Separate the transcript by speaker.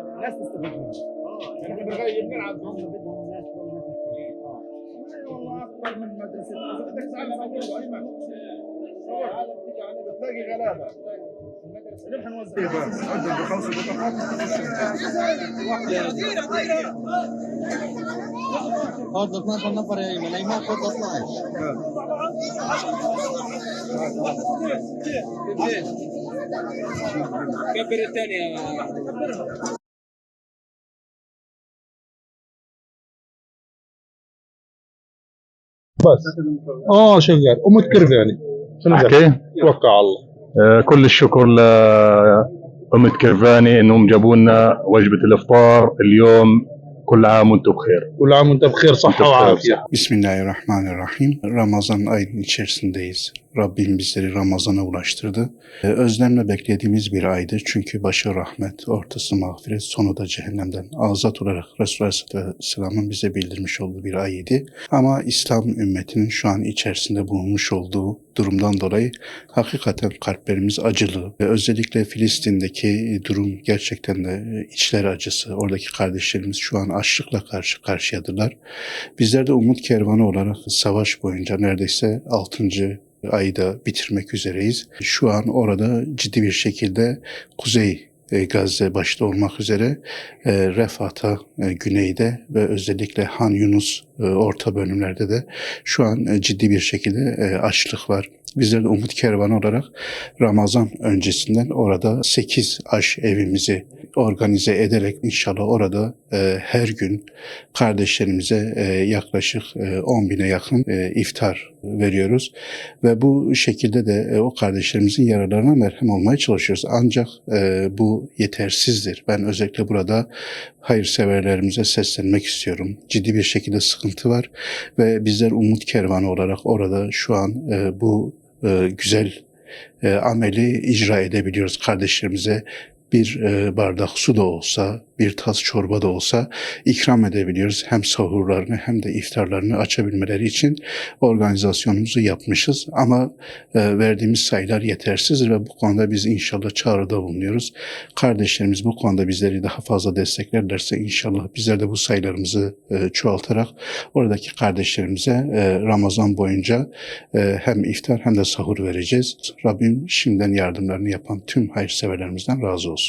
Speaker 1: الناس تستفيد منه. احنا بنغير بنلعب هم بدهم الناس والناس محتاجين. والله اكبر من مدرسه اذا بدك تسالنا موجود ايمن بتلاقي غلابه نروح نوزع عندنا بخلص البطاقات
Speaker 2: برضه 12 نفر يا ايمن ايمن برضه 12 كبر الثانيه
Speaker 3: بس شغال ومتكرف يعني شنو
Speaker 4: احكي
Speaker 3: توكل على الله.
Speaker 4: كل الشكر لأمة كرفاني انهم جابوا لنا وجبة الافطار اليوم. كل عام وانتم بخير.
Speaker 3: كل عام وانت بخير صحة وعافية.
Speaker 5: Bismillahirrahmanirrahim. Ramazan ayının içerisindeyiz. Rabbim bizleri Ramazan'a ulaştırdı. Özlemle beklediğimiz bir aydı. Çünkü başı rahmet, ortası mağfiret, sonu da cehennemden azat olarak Resulullah Aleyhisselam'ın bize bildirmiş olduğu bir ay idi. Ama İslam ümmetinin şu an içerisinde bulunmuş olduğu durumdan dolayı hakikaten kalplerimiz acılı. Özellikle Filistin'deki durum gerçekten de içler acısı. Oradaki kardeşlerimiz şu an açlıkla karşı karşıyadırlar. Bizler de Umut Kervanı olarak savaş boyunca neredeyse 6. ayı da bitirmek üzereyiz. Şu an orada ciddi bir şekilde Kuzey Gazze başta olmak üzere Refat'a güneyde ve özellikle Han Yunus orta bölümlerde de şu an ciddi bir şekilde açlık var. Bizler de Umut Kervanı olarak Ramazan öncesinden orada 8 aş evimizi organize ederek inşallah orada her gün kardeşlerimize yaklaşık 10.000'e yakın iftar veriyoruz. Ve bu şekilde de o kardeşlerimizin yaralarına merhem olmaya çalışıyoruz. Ancak bu yetersizdir. Ben özellikle burada hayırseverlerimize seslenmek istiyorum. Ciddi bir şekilde sıkıntı var ve bizler Umut Kervanı olarak orada şu an bu güzel ameli icra edebiliyoruz. Kardeşlerimize bir bardak su da olsa, bir tas çorba da olsa ikram edebiliyoruz. Hem sahurlarını hem de iftarlarını açabilmeleri için organizasyonumuzu yapmışız. Ama verdiğimiz sayılar yetersizdir ve bu konuda biz inşallah çağrıda bulunuyoruz. Kardeşlerimiz bu konuda bizleri daha fazla desteklerlerse inşallah bizler de bu sayılarımızı çoğaltarak oradaki kardeşlerimize Ramazan boyunca hem iftar hem de sahur vereceğiz. Rabbim şimdiden yardımlarını yapan tüm hayırseverlerimizden razı olsun.